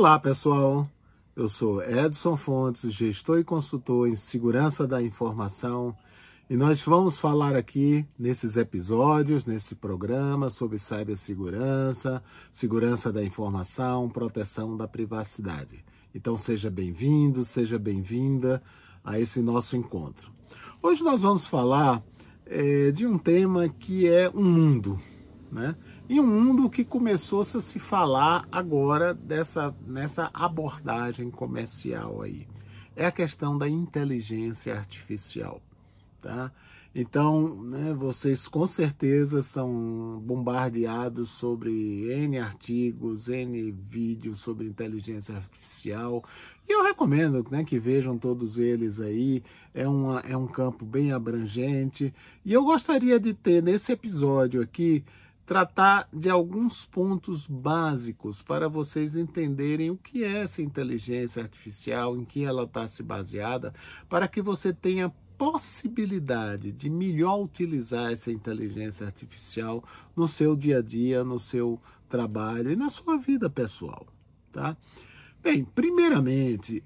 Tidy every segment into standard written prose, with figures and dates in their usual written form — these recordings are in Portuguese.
Olá, pessoal. Eu sou Edson Fontes, gestor e consultor em segurança da informação, e nós vamos falar aqui nesses episódios, nesse programa, sobre cibersegurança, segurança da informação, proteção da privacidade. Então seja bem-vindo, seja bem-vinda a esse nosso encontro. Hoje nós vamos falar de um tema que é um mundo, né? E um mundo que começou a se falar agora nessa abordagem comercial aí. É a questão da inteligência artificial, tá? Então, né, vocês com certeza são bombardeados sobre N artigos, N vídeos sobre inteligência artificial. E eu recomendo, né, que vejam todos eles aí. É um campo bem abrangente. E eu gostaria de ter nesse episódio aqui tratar de alguns pontos básicos para vocês entenderem o que é essa inteligência artificial, em que ela está se baseada, para que você tenha possibilidade de melhor utilizar essa inteligência artificial no seu dia a dia, no seu trabalho e na sua vida pessoal, tá? Bem, primeiramente,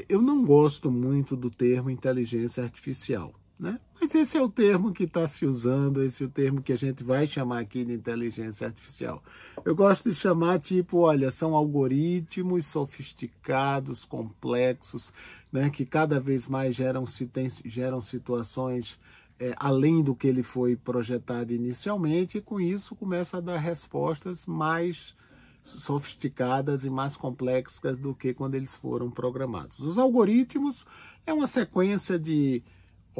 eu não gosto muito do termo inteligência artificial, né? Mas esse é o termo que está se usando, esse é o termo que a gente vai chamar aqui de inteligência artificial. Eu gosto de chamar tipo, olha, são algoritmos sofisticados, complexos, né, que cada vez mais geram situações além do que ele foi projetado inicialmente, e com isso começa a dar respostas mais sofisticadas e mais complexas do que quando eles foram programados. Os algoritmos é uma sequência de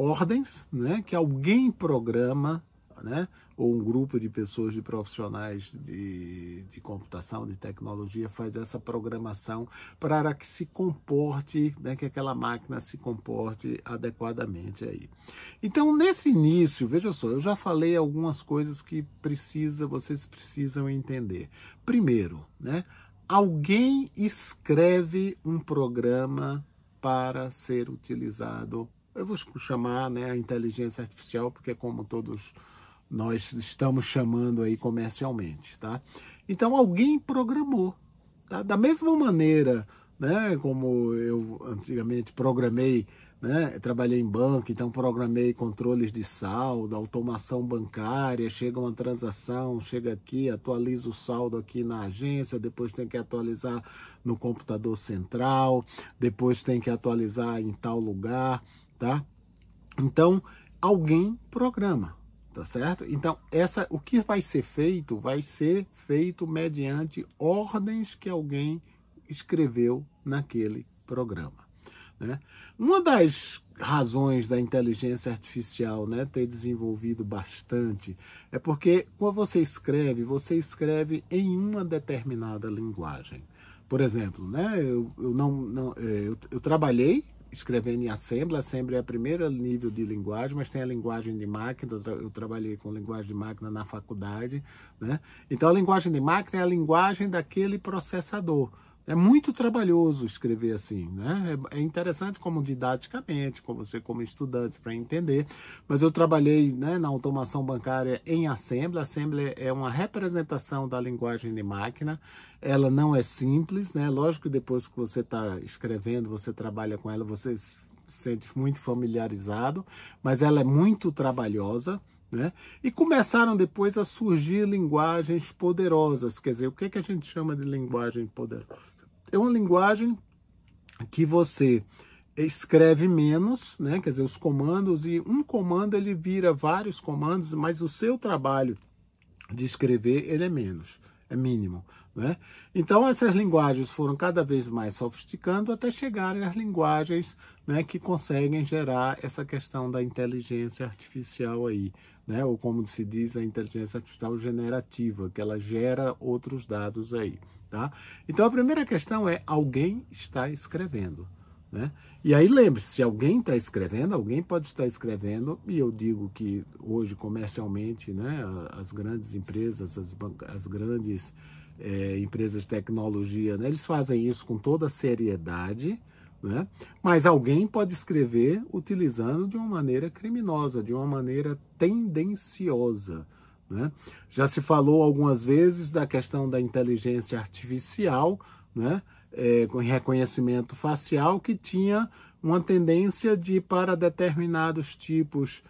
ordens, né, que alguém programa, né, ou um grupo de pessoas, de profissionais de computação, de tecnologia, faz essa programação para que se comporte, né, que aquela máquina se comporte adequadamente aí. Então, nesse início, veja só, eu já falei algumas coisas que vocês precisam entender. Primeiro, né, alguém escreve um programa para ser utilizado. Eu vou chamar, né, a inteligência artificial, porque é como todos nós estamos chamando aí comercialmente, tá? Então, alguém programou, tá? Da mesma maneira, né, como eu antigamente programei, né, trabalhei em banco, então programei controles de saldo, automação bancária, chega uma transação, chega aqui, atualiza o saldo aqui na agência, depois tem que atualizar no computador central, depois tem que atualizar em tal lugar, tá? Então, alguém programa, tá certo? Então, o que vai ser feito mediante ordens que alguém escreveu naquele programa, né? Uma das razões da inteligência artificial, né, ter desenvolvido bastante é porque quando você escreve em uma determinada linguagem. Por exemplo, né, eu trabalhei escrevendo em Assembly. Assembly é o primeiro nível de linguagem, mas tem a linguagem de máquina. Eu trabalhei com linguagem de máquina na faculdade, né? Então a linguagem de máquina é a linguagem daquele processador. É muito trabalhoso escrever assim, né? É interessante como didaticamente, com você como estudante para entender, mas eu trabalhei, né, na automação bancária em Assembly. Assembly é uma representação da linguagem de máquina. Ela não é simples, né? Lógico que depois que você está escrevendo, você trabalha com ela, você se sente muito familiarizado, mas ela é muito trabalhosa, né? E começaram depois a surgir linguagens poderosas. Quer dizer, o que a gente chama de linguagem poderosa? É uma linguagem que você escreve menos, né? Quer dizer, os comandos, e um comando ele vira vários comandos, mas o seu trabalho de escrever ele é menos, é mínimo, né? Então essas linguagens foram cada vez mais sofisticando até chegarem às linguagens, né, que conseguem gerar essa questão da inteligência artificial aí, né? Ou como se diz, a inteligência artificial generativa, que ela gera outros dados aí, tá? Então a primeira questão é: alguém está escrevendo, né? E aí lembre-se, se alguém está escrevendo, alguém pode estar escrevendo, e eu digo que hoje comercialmente, né, as grandes empresas, as grandes empresas de tecnologia, né, eles fazem isso com toda seriedade, né? Mas alguém pode escrever utilizando de uma maneira criminosa, de uma maneira tendenciosa, né? Já se falou algumas vezes da questão da inteligência artificial, né, com reconhecimento facial que tinha uma tendência de para determinados tipos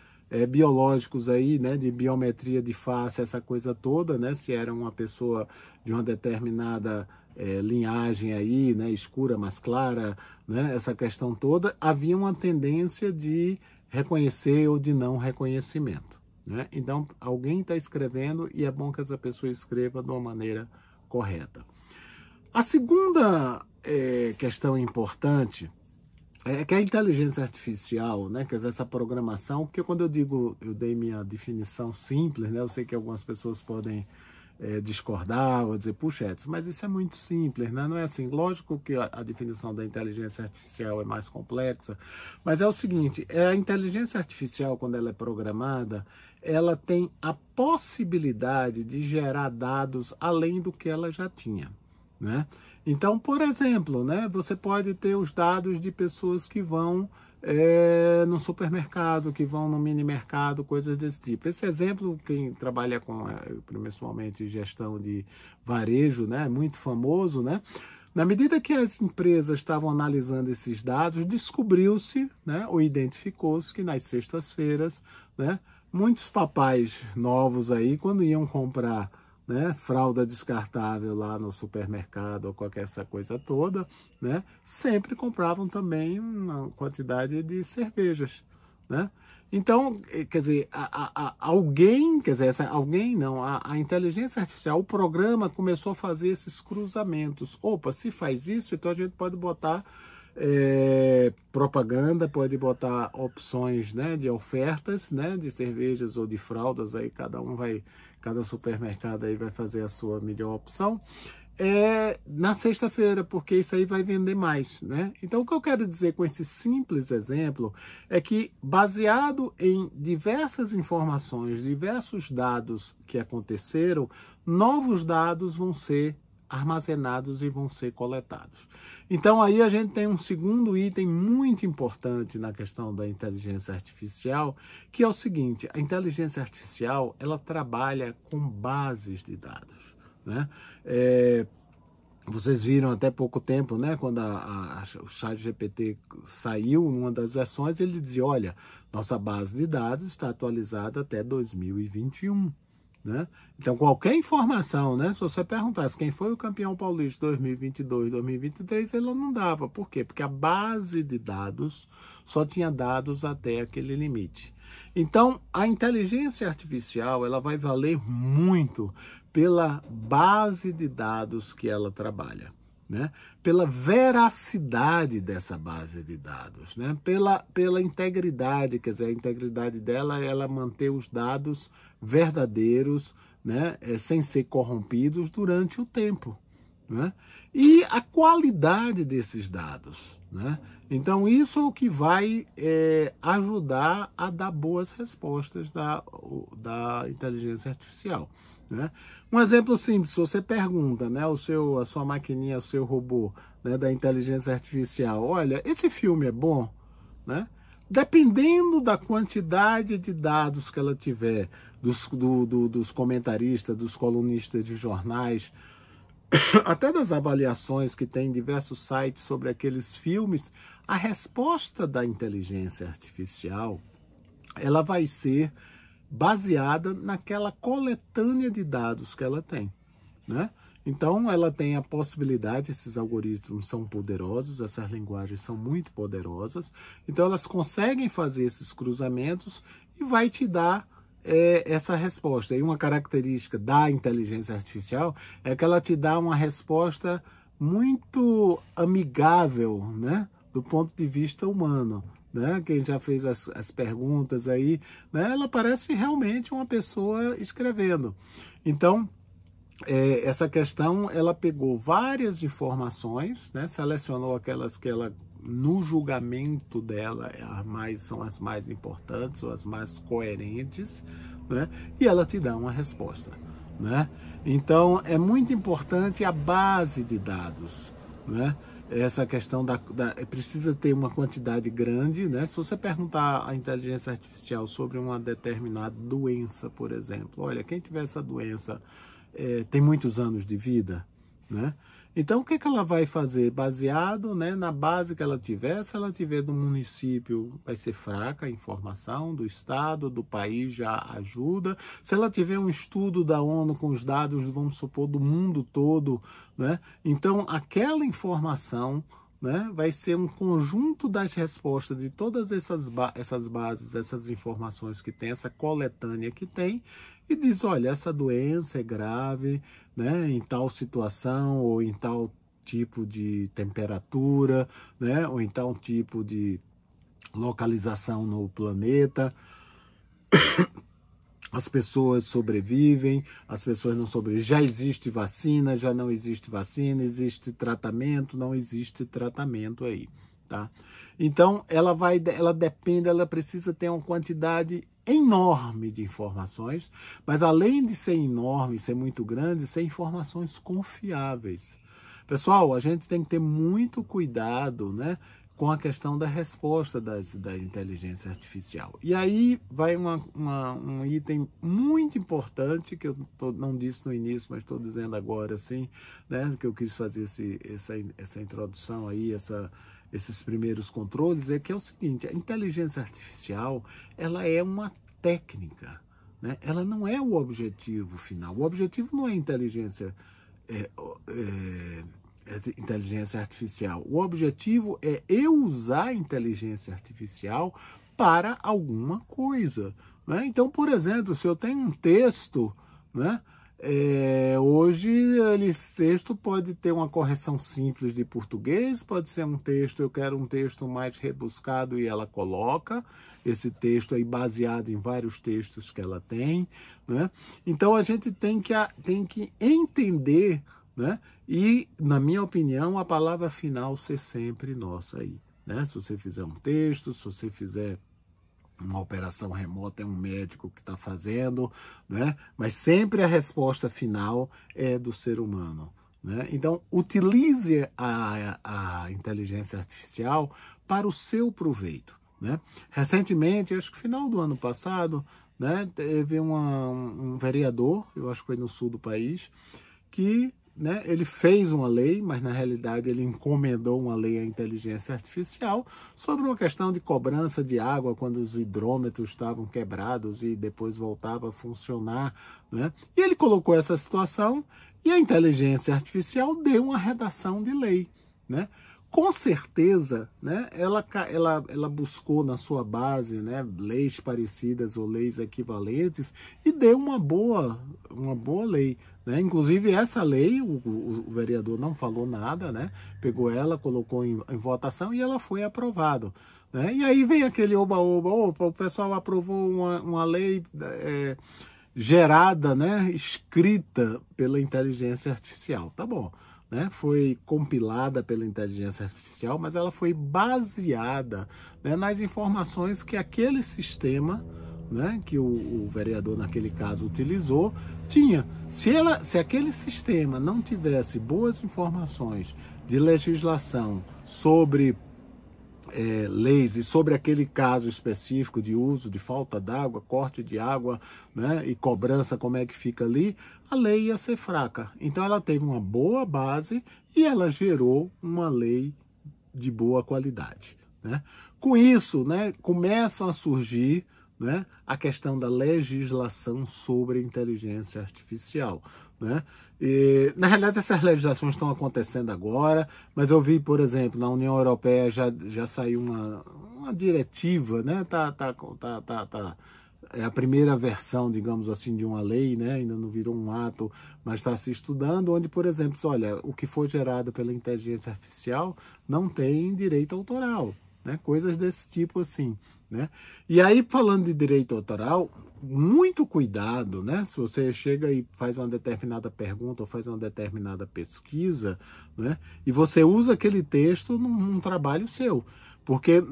biológicos aí, né, de biometria de face, essa coisa toda, né, se era uma pessoa de uma determinada linhagem aí, né, escura, mais clara, né, essa questão toda, havia uma tendência de reconhecer ou de não reconhecimento, né? Então, alguém está escrevendo e é bom que essa pessoa escreva de uma maneira correta. A segunda questão importante é que a inteligência artificial, né, quer dizer, essa programação, porque quando eu digo, eu dei minha definição simples, né, eu sei que algumas pessoas podem discordar ou dizer, puxa, Edson, mas isso é muito simples, né? Não é assim. Lógico que a definição da inteligência artificial é mais complexa, mas é o seguinte, a inteligência artificial, quando ela é programada, ela tem a possibilidade de gerar dados além do que ela já tinha, né? Então, por exemplo, né, você pode ter os dados de pessoas que vão no supermercado, que vão no mini mercado, coisas desse tipo. Esse exemplo, quem trabalha com, principalmente, gestão de varejo, né, é muito famoso, né? Na medida que as empresas estavam analisando esses dados, descobriu-se, né, ou identificou-se que nas sextas-feiras, né, muitos papais novos aí, quando iam comprar, né, fralda descartável lá no supermercado ou qualquer essa coisa toda, né, sempre compravam também uma quantidade de cervejas, né? Então, quer dizer, alguém, quer dizer, alguém não, a inteligência artificial, o programa começou a fazer esses cruzamentos. Opa, se faz isso, então a gente pode botar propaganda, pode botar opções, né, de ofertas, né, de cervejas ou de fraldas, aí cada supermercado aí vai fazer a sua melhor opção, na sexta-feira, porque isso aí vai vender mais, né? Então, o que eu quero dizer com esse simples exemplo é que, baseado em diversas informações, diversos dados que aconteceram, novos dados vão ser armazenados e vão ser coletados. Então, aí a gente tem um segundo item muito importante na questão da inteligência artificial, que é o seguinte: a inteligência artificial, ela trabalha com bases de dados, né? Vocês viram até pouco tempo, né, quando o ChatGPT saiu, uma das versões, ele dizia, olha, nossa base de dados está atualizada até 2021. Né? Então, qualquer informação, né, se você perguntasse quem foi o campeão paulista 2022, 2023, ele não dava. Por quê? Porque a base de dados só tinha dados até aquele limite. Então, a inteligência artificial, ela vai valer muito pela base de dados que ela trabalha, né? Pela veracidade dessa base de dados, né? Pela integridade, quer dizer, a integridade dela, ela manter os dados verdadeiros, né? Sem ser corrompidos durante o tempo, né? E a qualidade desses dados, né? Então, isso é o que vai ajudar a dar boas respostas da inteligência artificial, né? Um exemplo simples, você pergunta, né, a sua maquininha, o seu robô, né, da inteligência artificial, olha, esse filme é bom, né? Dependendo da quantidade de dados que ela tiver, dos comentaristas, dos colunistas de jornais, até das avaliações que tem em diversos sites sobre aqueles filmes, a resposta da inteligência artificial, ela vai ser baseada naquela coletânea de dados que ela tem, né? Então, ela tem a possibilidade, esses algoritmos são poderosos, essas linguagens são muito poderosas, então elas conseguem fazer esses cruzamentos e vai te dar essa resposta. E uma característica da inteligência artificial é que ela te dá uma resposta muito amigável, né, do ponto de vista humano. Né? Quem já fez as perguntas aí, né? Ela parece realmente uma pessoa escrevendo. Então, essa questão, ela pegou várias informações, né? Selecionou aquelas que ela, no julgamento dela, são as mais importantes, ou as mais coerentes, né? E ela te dá uma resposta, né? Então, é muito importante a base de dados, né? Essa questão precisa ter uma quantidade grande, né? Se você perguntar à inteligência artificial sobre uma determinada doença, por exemplo, olha, quem tiver essa doença tem muitos anos de vida, né? Então, o que ela vai fazer? Baseado, né, na base que ela tiver, se ela tiver do município, vai ser fraca a informação, do estado, do país já ajuda. Se ela tiver um estudo da ONU com os dados, vamos supor, do mundo todo, né, então aquela informação, né, vai ser um conjunto das respostas de todas essas bases, essas informações que tem, essa coletânea que tem, e diz, olha, essa doença é grave, né, em tal situação, ou em tal tipo de temperatura, né, ou em tal tipo de localização no planeta. As pessoas sobrevivem, as pessoas não sobrevivem. Já existe vacina, já não existe vacina, existe tratamento, não existe tratamento aí, tá? Então, ela depende, ela precisa ter uma quantidade enorme de informações, mas além de ser enorme, ser muito grande, ser informações confiáveis. Pessoal, a gente tem que ter muito cuidado, né, com a questão da resposta da inteligência artificial. E aí vai um item muito importante, que eu não disse no início, mas estou dizendo agora, assim, né, que eu quis fazer essa introdução aí, esses primeiros controles, é que é o seguinte: a inteligência artificial, ela é uma técnica, né? Ela não é o objetivo final. O objetivo não é inteligência artificial. O objetivo é eu usar a inteligência artificial para alguma coisa, né? Então, por exemplo, se eu tenho um texto, né, hoje esse texto pode ter uma correção simples de português, pode ser um texto, eu quero um texto mais rebuscado, e ela coloca esse texto aí baseado em vários textos que ela tem, né? Então a gente tem que entender, né? E, na minha opinião, a palavra final ser sempre nossa aí, né? Se você fizer um texto, se você fizer uma operação remota, é um médico que está fazendo, né? Mas sempre a resposta final é do ser humano, né? Então, utilize a inteligência artificial para o seu proveito, né? Recentemente, acho que final do ano passado, né, teve um vereador, eu acho que foi no sul do país, que, né, ele fez uma lei, mas na realidade ele encomendou uma lei à inteligência artificial sobre uma questão de cobrança de água quando os hidrômetros estavam quebrados e depois voltava a funcionar, né? E ele colocou essa situação e a inteligência artificial deu uma redação de lei, né? Com certeza, né, ela buscou na sua base, né, leis parecidas ou leis equivalentes e deu uma boa lei, né? Inclusive essa lei, o vereador não falou nada, né? Pegou ela, colocou em votação e ela foi aprovada, né? E aí vem aquele opa, o pessoal aprovou uma lei gerada, né, escrita pela inteligência artificial, tá bom, né? Foi compilada pela inteligência artificial, mas ela foi baseada, né, nas informações que aquele sistema, né, que o vereador naquele caso utilizou, tinha. Se aquele sistema não tivesse boas informações de legislação sobre leis e sobre aquele caso específico de uso, de falta d'água, corte de água, né, e cobrança, como é que fica ali, a lei ia ser fraca. Então ela teve uma boa base e ela gerou uma lei de boa qualidade, né? Com isso, né, começam a surgir, né, a questão da legislação sobre inteligência artificial, né? E, na realidade, essas legislações estão acontecendo agora, mas eu vi, por exemplo, na União Europeia já saiu uma diretiva, né? É a primeira versão, digamos assim, de uma lei, né? Ainda não virou um ato, mas está se estudando, onde, por exemplo, olha, o que foi gerado pela inteligência artificial não tem direito autoral, né? Coisas desse tipo assim, né? E aí, falando de direito autoral, muito cuidado, né? Se você chega e faz uma determinada pergunta ou faz uma determinada pesquisa, né, e você usa aquele texto num trabalho seu, porque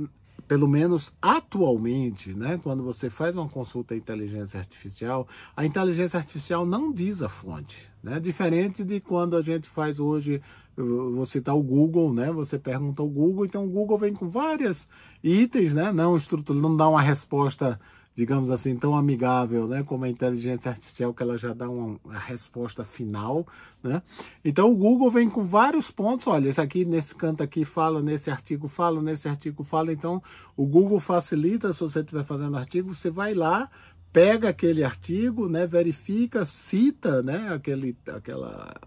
pelo menos atualmente, né, quando você faz uma consulta à inteligência artificial, a inteligência artificial não diz a fonte, né? Diferente de quando a gente faz hoje, eu vou citar o Google, né? Você pergunta ao Google, então o Google vem com vários itens, né? Não dá uma resposta digamos assim, tão amigável, né, como a inteligência artificial, que ela já dá uma resposta final, né? Então o Google vem com vários pontos, olha, esse aqui, nesse canto aqui fala, nesse artigo fala, nesse artigo fala, então o Google facilita, se você estiver fazendo artigo, você vai lá, pega aquele artigo, né, verifica, cita, né,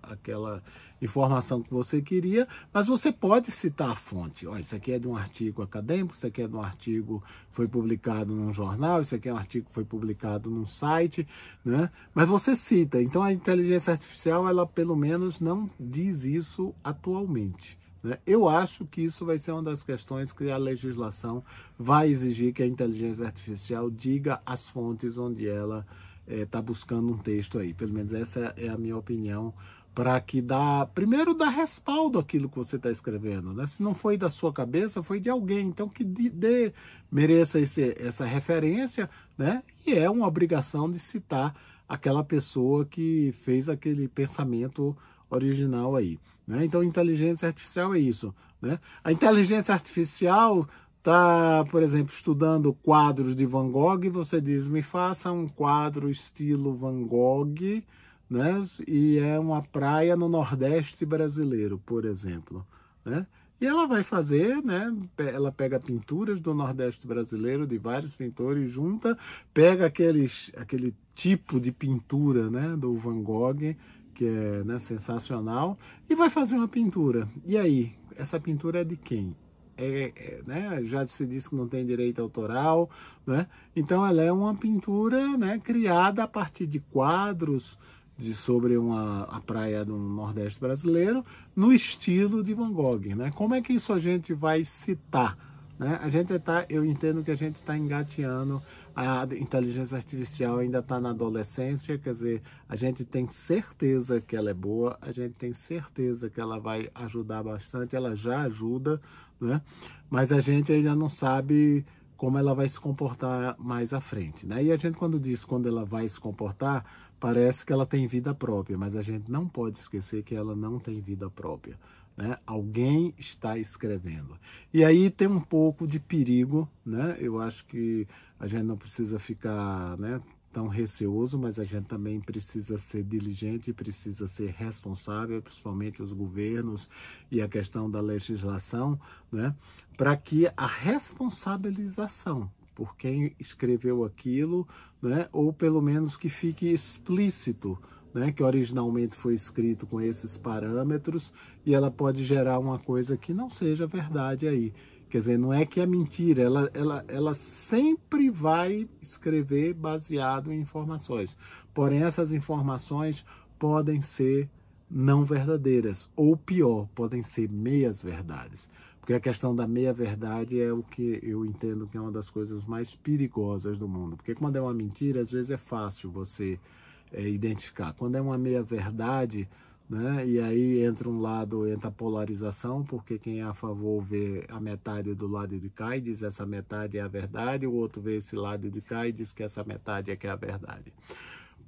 aquela informação que você queria, mas você pode citar a fonte. Ó, isso aqui é de um artigo acadêmico, isso aqui é de um artigo que foi publicado num jornal, isso aqui é um artigo que foi publicado num site, né? Mas você cita. Então a inteligência artificial, ela pelo menos não diz isso atualmente. Eu acho que isso vai ser uma das questões que a legislação vai exigir, que a inteligência artificial diga as fontes onde ela está buscando um texto aí. Pelo menos essa é a minha opinião, para que primeiro dá respaldo àquilo que você está escrevendo, né? Se não foi da sua cabeça, foi de alguém, então que mereça essa referência, né? E é uma obrigação de citar aquela pessoa que fez aquele pensamento original aí, né? Então, inteligência artificial é isso, né? A inteligência artificial está, por exemplo, estudando quadros de Van Gogh, e você diz, me faça um quadro estilo Van Gogh, né? E é uma praia no Nordeste brasileiro, por exemplo, né? E ela vai fazer, né? Ela pega pinturas do Nordeste brasileiro, de vários pintores, junta, pega aquele tipo de pintura, né, do Van Gogh, que é, né, sensacional, e vai fazer uma pintura. E aí, essa pintura é de quem? Né, já se disse que não tem direito autoral, né? Então ela é uma pintura, né, criada a partir de quadros sobre a praia do Nordeste brasileiro, no estilo de Van Gogh, né? Como é que isso a gente vai citar, né? Eu entendo que a gente está engateando, a inteligência artificial ainda está na adolescência, quer dizer, a gente tem certeza que ela é boa, a gente tem certeza que ela vai ajudar bastante, ela já ajuda, né? Mas a gente ainda não sabe como ela vai se comportar mais à frente, né? E a gente, quando ela vai se comportar, parece que ela tem vida própria, mas a gente não pode esquecer que ela não tem vida própria, né? Alguém está escrevendo. E aí tem um pouco de perigo, né? Eu acho que a gente não precisa ficar, né, tão receoso, mas a gente também precisa ser diligente, precisa ser responsável, principalmente os governos e a questão da legislação, né, para que a responsabilização por quem escreveu aquilo, né, ou pelo menos que fique explícito, né, que originalmente foi escrito com esses parâmetros, e ela pode gerar uma coisa que não seja verdade aí. Quer dizer, não é que é mentira, ela sempre vai escrever baseado em informações. Porém, essas informações podem ser não verdadeiras, ou pior, podem ser meias verdades. Porque a questão da meia-verdade é o que eu entendo que é uma das coisas mais perigosas do mundo. Porque quando é uma mentira, às vezes é fácil você identificar. Quando é uma meia-verdade, né, e aí entra a polarização, porque quem é a favor vê a metade do lado de cá e diz essa metade é a verdade, o outro vê esse lado de cá e diz que essa metade é que é a verdade.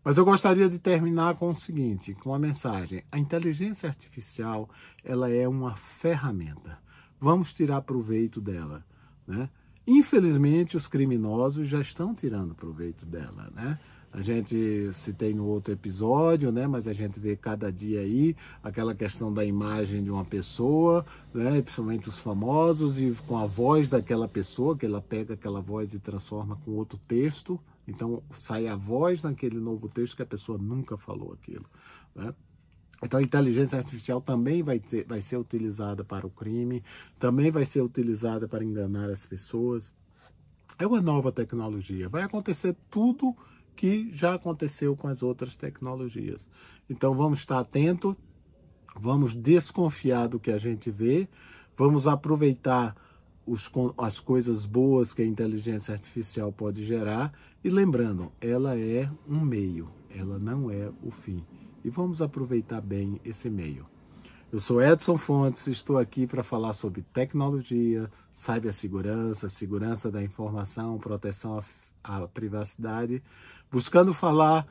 Mas eu gostaria de terminar com o seguinte, com uma mensagem. A inteligência artificial, ela é uma ferramenta. Vamos tirar proveito dela, né? Infelizmente, os criminosos já estão tirando proveito dela, né? A gente citei no outro episódio, né? Mas a gente vê cada dia aí aquela questão da imagem de uma pessoa, né? Principalmente os famosos, e com a voz daquela pessoa, que ela pega aquela voz e transforma com outro texto. Então sai a voz naquele novo texto que a pessoa nunca falou aquilo, né? Então a inteligência artificial também vai ser utilizada para o crime, também vai ser utilizada para enganar as pessoas. É uma nova tecnologia. Vai acontecer tudo que já aconteceu com as outras tecnologias. Então vamos estar atentos, vamos desconfiar do que a gente vê, vamos aproveitar as coisas boas que a inteligência artificial pode gerar, e lembrando, ela é um meio, ela não é o fim. E vamos aproveitar bem esse meio. Eu sou Edson Fontes, estou aqui para falar sobre tecnologia, cibersegurança, segurança da informação, proteção à privacidade, buscando falar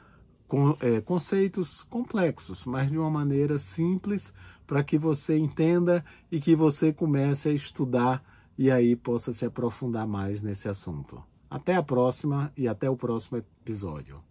com conceitos complexos, mas de uma maneira simples, para que você entenda e que você comece a estudar e aí possa se aprofundar mais nesse assunto. Até a próxima e até o próximo episódio.